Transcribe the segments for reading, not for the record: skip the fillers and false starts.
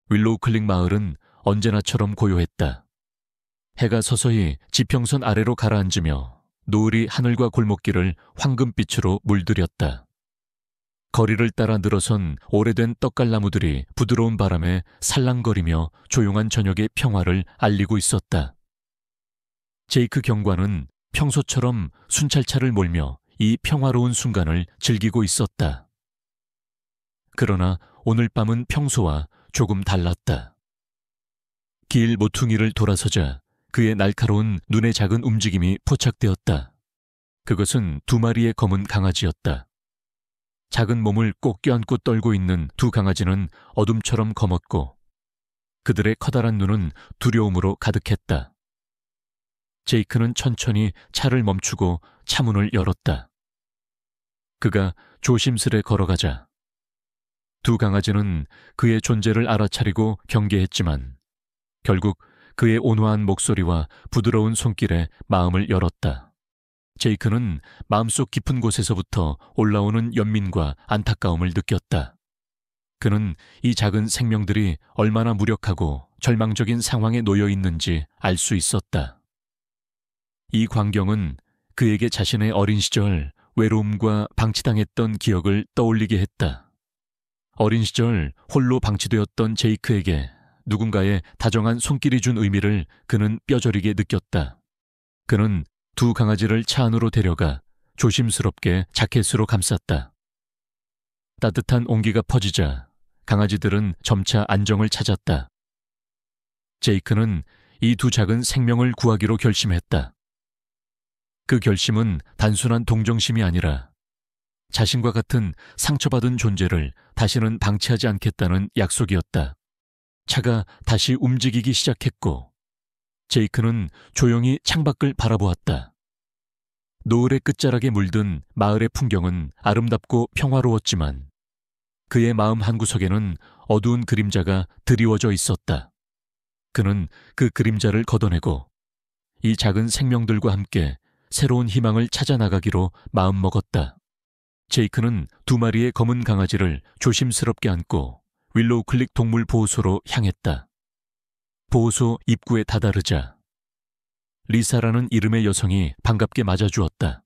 윌로우 클릭 마을은 언제나처럼 고요했다. 해가 서서히 지평선 아래로 가라앉으며 노을이 하늘과 골목길을 황금빛으로 물들였다. 거리를 따라 늘어선 오래된 떡갈나무들이 부드러운 바람에 살랑거리며 조용한 저녁의 평화를 알리고 있었다. 제이크 경관은 평소처럼 순찰차를 몰며 이 평화로운 순간을 즐기고 있었다. 그러나 오늘 밤은 평소와 조금 달랐다. 길 모퉁이를 돌아서자 그의 날카로운 눈의 작은 움직임이 포착되었다. 그것은 2마리의 검은 강아지였다. 작은 몸을 꼭 껴안고 떨고 있는 두 강아지는 어둠처럼 검었고 그들의 커다란 눈은 두려움으로 가득했다. 제이크는 천천히 차를 멈추고 차문을 열었다. 그가 조심스레 걸어가자 두 강아지는 그의 존재를 알아차리고 경계했지만 결국 그의 온화한 목소리와 부드러운 손길에 마음을 열었다. 제이크는 마음속 깊은 곳에서부터 올라오는 연민과 안타까움을 느꼈다. 그는 이 작은 생명들이 얼마나 무력하고 절망적인 상황에 놓여 있는지 알 수 있었다. 이 광경은 그에게 자신의 어린 시절 외로움과 방치당했던 기억을 떠올리게 했다. 어린 시절 홀로 방치되었던 제이크에게 누군가의 다정한 손길이 준 의미를 그는 뼈저리게 느꼈다. 그는 두 강아지를 차 안으로 데려가 조심스럽게 자켓으로 감쌌다. 따뜻한 온기가 퍼지자 강아지들은 점차 안정을 찾았다. 제이크는 이 두 작은 생명을 구하기로 결심했다. 그 결심은 단순한 동정심이 아니라 자신과 같은 상처받은 존재를 다시는 방치하지 않겠다는 약속이었다. 차가 다시 움직이기 시작했고 제이크는 조용히 창밖을 바라보았다. 노을의 끝자락에 물든 마을의 풍경은 아름답고 평화로웠지만 그의 마음 한구석에는 어두운 그림자가 드리워져 있었다. 그는 그 그림자를 걷어내고 이 작은 생명들과 함께 새로운 희망을 찾아 나가기로 마음먹었다. 제이크는 2마리의 검은 강아지를 조심스럽게 안고 윌로우 클릭 동물 보호소로 향했다. 보호소 입구에 다다르자 리사라는 이름의 여성이 반갑게 맞아주었다.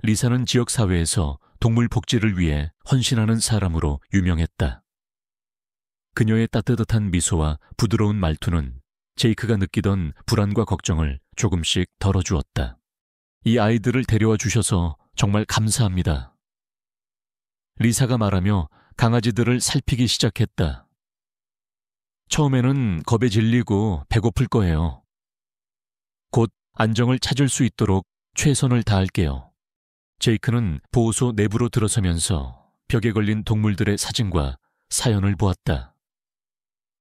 리사는 지역사회에서 동물 복지를 위해 헌신하는 사람으로 유명했다. 그녀의 따뜻한 미소와 부드러운 말투는 제이크가 느끼던 불안과 걱정을 조금씩 덜어주었다. 이 아이들을 데려와 주셔서 정말 감사합니다. 리사가 말하며 강아지들을 살피기 시작했다. 처음에는 겁에 질리고 배고플 거예요. 곧 안정을 찾을 수 있도록 최선을 다할게요. 제이크는 보호소 내부로 들어서면서 벽에 걸린 동물들의 사진과 사연을 보았다.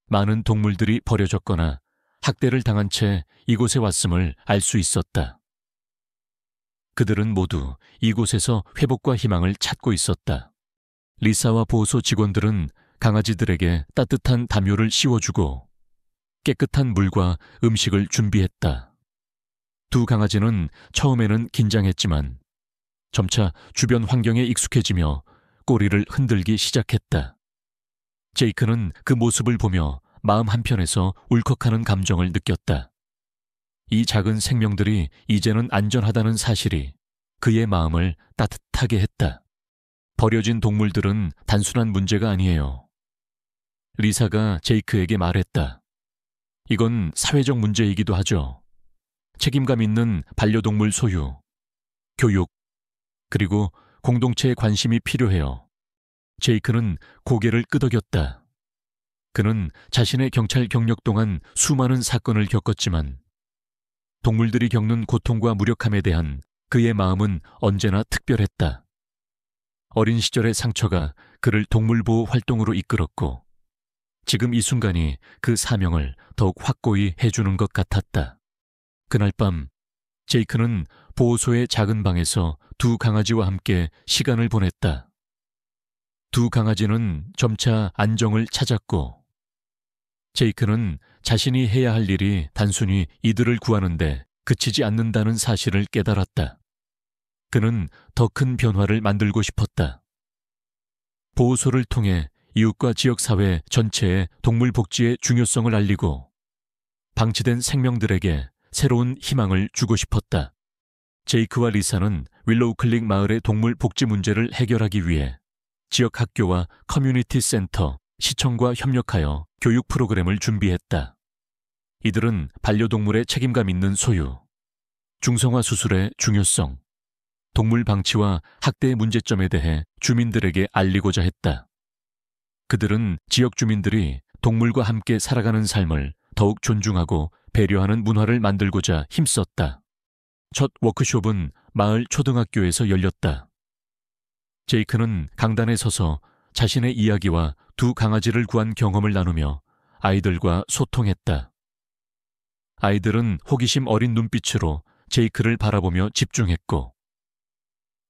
많은 동물들이 버려졌거나 학대를 당한 채 이곳에 왔음을 알 수 있었다. 그들은 모두 이곳에서 회복과 희망을 찾고 있었다. 리사와 보호소 직원들은 강아지들에게 따뜻한 담요를 씌워주고 깨끗한 물과 음식을 준비했다. 두 강아지는 처음에는 긴장했지만 점차 주변 환경에 익숙해지며 꼬리를 흔들기 시작했다. 제이크는 그 모습을 보며 마음 한편에서 울컥하는 감정을 느꼈다. 이 작은 생명들이 이제는 안전하다는 사실이 그의 마음을 따뜻하게 했다. 버려진 동물들은 단순한 문제가 아니에요. 리사가 제이크에게 말했다. 이건 사회적 문제이기도 하죠. 책임감 있는 반려동물 소유, 교육, 그리고 공동체의 관심이 필요해요. 제이크는 고개를 끄덕였다. 그는 자신의 경찰 경력 동안 수많은 사건을 겪었지만 동물들이 겪는 고통과 무력함에 대한 그의 마음은 언제나 특별했다. 어린 시절의 상처가 그를 동물보호 활동으로 이끌었고 지금 이 순간이 그 사명을 더욱 확고히 해주는 것 같았다. 그날 밤 제이크는 보호소의 작은 방에서 두 강아지와 함께 시간을 보냈다. 두 강아지는 점차 안정을 찾았고 제이크는 자신이 해야 할 일이 단순히 이들을 구하는데 그치지 않는다는 사실을 깨달았다. 그는 더 큰 변화를 만들고 싶었다. 보호소를 통해 이웃과 지역사회 전체에 동물 복지의 중요성을 알리고 방치된 생명들에게 새로운 희망을 주고 싶었다. 제이크와 리사는 윌로우 클릭 마을의 동물 복지 문제를 해결하기 위해 지역 학교와 커뮤니티 센터, 시청과 협력하여 교육 프로그램을 준비했다. 이들은 반려동물의 책임감 있는 소유, 중성화 수술의 중요성, 동물 방치와 학대의 문제점에 대해 주민들에게 알리고자 했다. 그들은 지역 주민들이 동물과 함께 살아가는 삶을 더욱 존중하고 배려하는 문화를 만들고자 힘썼다. 첫 워크숍은 마을 초등학교에서 열렸다. 제이크는 강단에 서서 자신의 이야기와 두 강아지를 구한 경험을 나누며 아이들과 소통했다. 아이들은 호기심 어린 눈빛으로 제이크를 바라보며 집중했고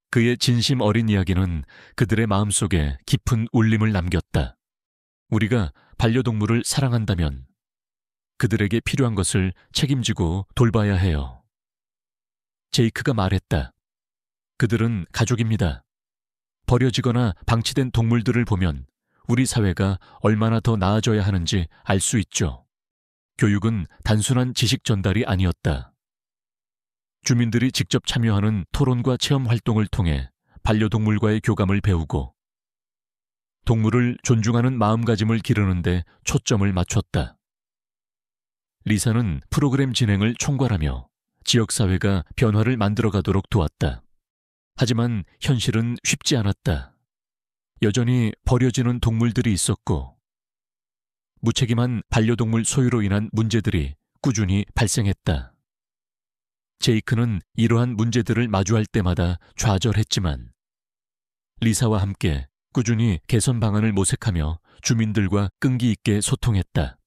그의 진심 어린 이야기는 그들의 마음속에 깊은 울림을 남겼다. 우리가 반려동물을 사랑한다면 그들에게 필요한 것을 책임지고 돌봐야 해요. 제이크가 말했다. 그들은 가족입니다. 버려지거나 방치된 동물들을 보면 우리 사회가 얼마나 더 나아져야 하는지 알 수 있죠. 교육은 단순한 지식 전달이 아니었다. 주민들이 직접 참여하는 토론과 체험 활동을 통해 반려동물과의 교감을 배우고 동물을 존중하는 마음가짐을 기르는 데 초점을 맞췄다. 리사는 프로그램 진행을 총괄하며 지역사회가 변화를 만들어가도록 도왔다. 하지만 현실은 쉽지 않았다. 여전히 버려지는 동물들이 있었고 무책임한 반려동물 소유로 인한 문제들이 꾸준히 발생했다. 제이크는 이러한 문제들을 마주할 때마다 좌절했지만 리사와 함께 꾸준히 개선 방안을 모색하며 주민들과 끈기 있게 소통했다.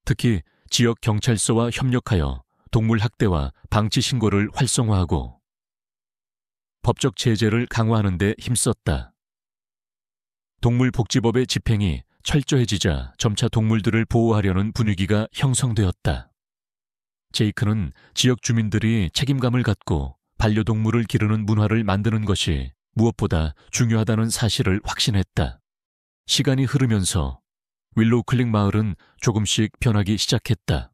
특히 지역 경찰서와 협력하여 동물 학대와 방치 신고를 활성화하고 법적 제재를 강화하는 데 힘썼다. 동물복지법의 집행이 철저해지자 점차 동물들을 보호하려는 분위기가 형성되었다. 제이크는 지역 주민들이 책임감을 갖고 반려동물을 기르는 문화를 만드는 것이 무엇보다 중요하다는 사실을 확신했다. 시간이 흐르면서 윌로우 클릭 마을은 조금씩 변하기 시작했다.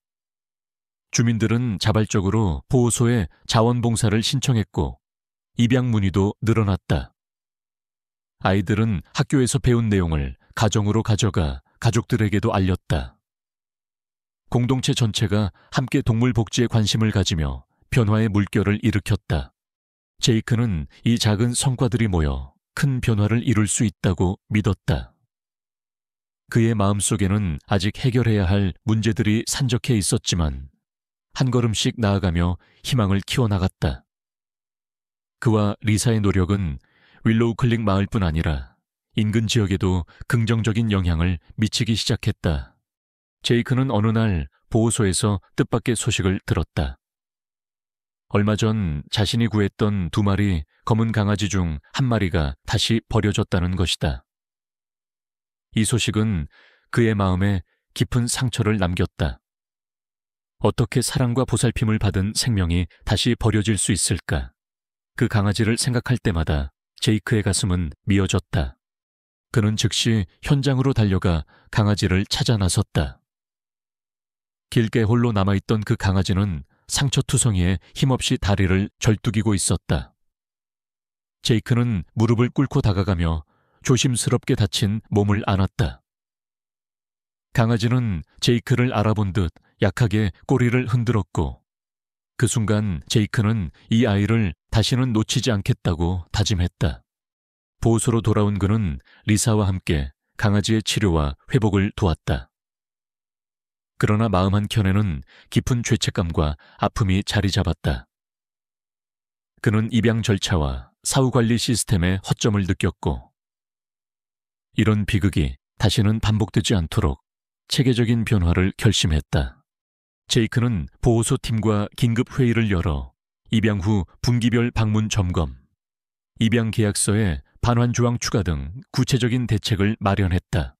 주민들은 자발적으로 보호소에 자원봉사를 신청했고 입양 문의도 늘어났다. 아이들은 학교에서 배운 내용을 가정으로 가져가 가족들에게도 알렸다. 공동체 전체가 함께 동물 복지에 관심을 가지며 변화의 물결을 일으켰다. 제이크는 이 작은 성과들이 모여 큰 변화를 이룰 수 있다고 믿었다. 그의 마음속에는 아직 해결해야 할 문제들이 산적해 있었지만 한 걸음씩 나아가며 희망을 키워나갔다. 그와 리사의 노력은 윌로우 클릭 마을뿐 아니라 인근 지역에도 긍정적인 영향을 미치기 시작했다. 제이크는 어느 날 보호소에서 뜻밖의 소식을 들었다. 얼마 전 자신이 구했던 2마리 검은 강아지 중 1마리가 다시 버려졌다는 것이다. 이 소식은 그의 마음에 깊은 상처를 남겼다. 어떻게 사랑과 보살핌을 받은 생명이 다시 버려질 수 있을까? 그 강아지를 생각할 때마다 제이크의 가슴은 미어졌다. 그는 즉시 현장으로 달려가 강아지를 찾아 나섰다. 길게 홀로 남아있던 그 강아지는 상처투성이에 힘없이 다리를 절뚝이고 있었다. 제이크는 무릎을 꿇고 다가가며 조심스럽게 다친 몸을 안았다. 강아지는 제이크를 알아본 듯 약하게 꼬리를 흔들었고 그 순간 제이크는 이 아이를 다시는 놓치지 않겠다고 다짐했다. 보호소로 돌아온 그는 리사와 함께 강아지의 치료와 회복을 도왔다. 그러나 마음 한켠에는 깊은 죄책감과 아픔이 자리 잡았다. 그는 입양 절차와 사후관리 시스템의 허점을 느꼈고 이런 비극이 다시는 반복되지 않도록 체계적인 변화를 결심했다. 제이크는 보호소 팀과 긴급 회의를 열어 입양 후 분기별 방문 점검, 입양 계약서에 반환 조항 추가 등 구체적인 대책을 마련했다.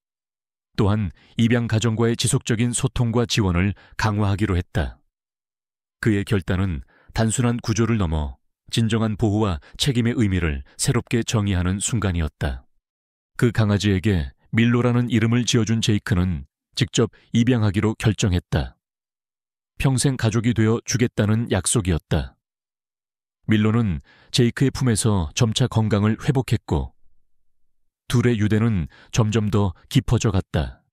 또한 입양 가정과의 지속적인 소통과 지원을 강화하기로 했다. 그의 결단은 단순한 구조를 넘어 진정한 보호와 책임의 의미를 새롭게 정의하는 순간이었다. 그 강아지에게 밀로라는 이름을 지어준 제이크는 직접 입양하기로 결정했다. 평생 가족이 되어 주겠다는 약속이었다. 밀로는 제이크의 품에서 점차 건강을 회복했고 둘의 유대는 점점 더 깊어져 갔다.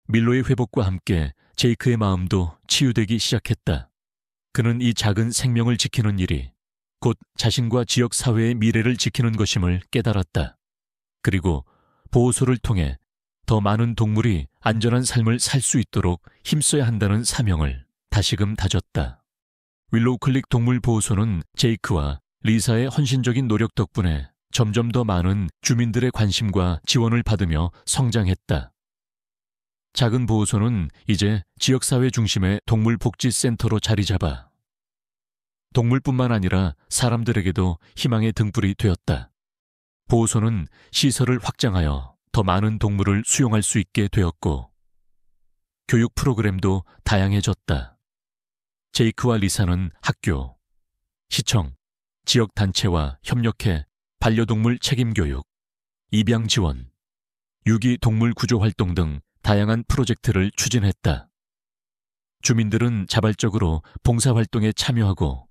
밀로의 회복과 함께 제이크의 마음도 치유되기 시작했다. 그는 이 작은 생명을 지키는 일이 곧 자신과 지역 사회의 미래를 지키는 것임을 깨달았다. 그리고 보호소를 통해 더 많은 동물이 안전한 삶을 살 수 있도록 힘써야 한다는 사명을 다시금 다졌다. 윌로우 클릭 동물보호소는 제이크와 리사의 헌신적인 노력 덕분에 점점 더 많은 주민들의 관심과 지원을 받으며 성장했다. 작은 보호소는 이제 지역사회 중심의 동물복지센터로 자리 잡아 동물뿐만 아니라 사람들에게도 희망의 등불이 되었다. 보호소는 시설을 확장하여 더 많은 동물을 수용할 수 있게 되었고 교육 프로그램도 다양해졌다. 제이크와 리사는 학교, 시청, 지역단체와 협력해 반려동물 책임교육, 입양 지원, 유기동물 구조 활동 등 다양한 프로젝트를 추진했다. 주민들은 자발적으로 봉사활동에 참여하고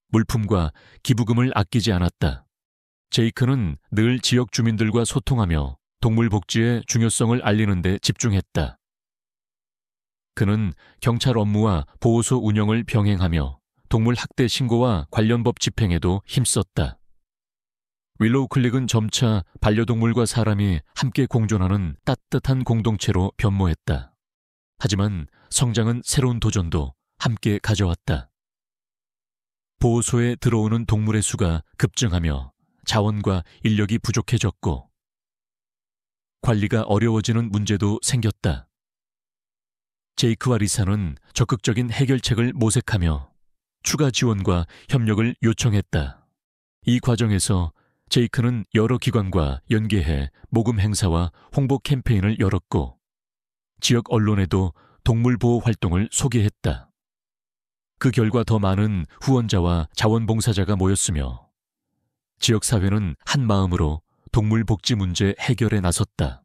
물품과 기부금을 아끼지 않았다. 제이크는 늘 지역 주민들과 소통하며 동물 복지의 중요성을 알리는 데 집중했다. 그는 경찰 업무와 보호소 운영을 병행하며 동물 학대 신고와 관련 법 집행에도 힘썼다. 윌로우 클릭은 점차 반려동물과 사람이 함께 공존하는 따뜻한 공동체로 변모했다. 하지만 성장은 새로운 도전도 함께 가져왔다. 보호소에 들어오는 동물의 수가 급증하며 자원과 인력이 부족해졌고 관리가 어려워지는 문제도 생겼다. 제이크와 리사는 적극적인 해결책을 모색하며 추가 지원과 협력을 요청했다. 이 과정에서 제이크는 여러 기관과 연계해 모금 행사와 홍보 캠페인을 열었고 지역 언론에도 동물보호 활동을 소개했다. 그 결과 더 많은 후원자와 자원봉사자가 모였으며 지역사회는 한 마음으로 동물복지 문제 해결에 나섰다.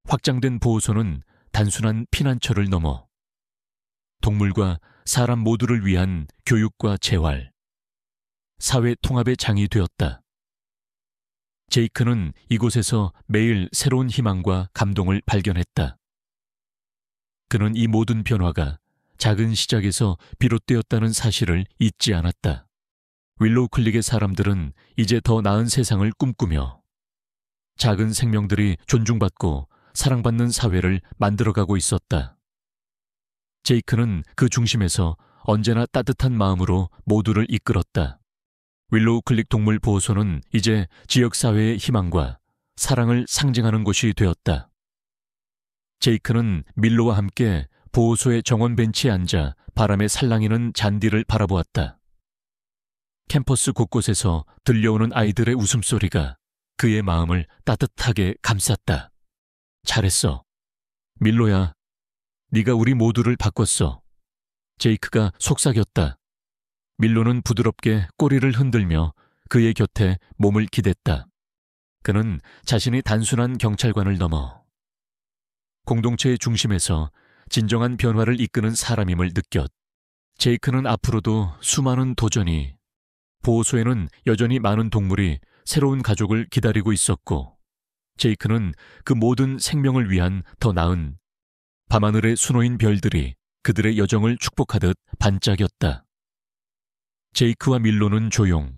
확장된 보호소는 단순한 피난처를 넘어 동물과 사람 모두를 위한 교육과 재활, 사회 통합의 장이 되었다. 제이크는 이곳에서 매일 새로운 희망과 감동을 발견했다. 그는 이 모든 변화가 작은 시작에서 비롯되었다는 사실을 잊지 않았다. 윌로우 클릭의 사람들은 이제 더 나은 세상을 꿈꾸며 작은 생명들이 존중받고 사랑받는 사회를 만들어가고 있었다. 제이크는 그 중심에서 언제나 따뜻한 마음으로 모두를 이끌었다. 윌로우 클릭 동물보호소는 이제 지역사회의 희망과 사랑을 상징하는 곳이 되었다. 제이크는 밀로와 함께 보호소의 정원 벤치에 앉아 바람에 살랑이는 잔디를 바라보았다. 캠퍼스 곳곳에서 들려오는 아이들의 웃음소리가 그의 마음을 따뜻하게 감쌌다. 잘했어. 밀로야, 네가 우리 모두를 바꿨어. 제이크가 속삭였다. 밀로는 부드럽게 꼬리를 흔들며 그의 곁에 몸을 기댔다. 그는 자신이 단순한 경찰관을 넘어 공동체의 중심에서 진정한 변화를 이끄는 사람임을 느꼈. 제이크는 앞으로도 수많은 도전이, 보호소에는 여전히 많은 동물이 새로운 가족을 기다리고 있었고 제이크는 그 모든 생명을 위한 더 나은 밤하늘의 수놓인 별들이 그들의 여정을 축복하듯 반짝였다. 제이크와 밀로는 조용,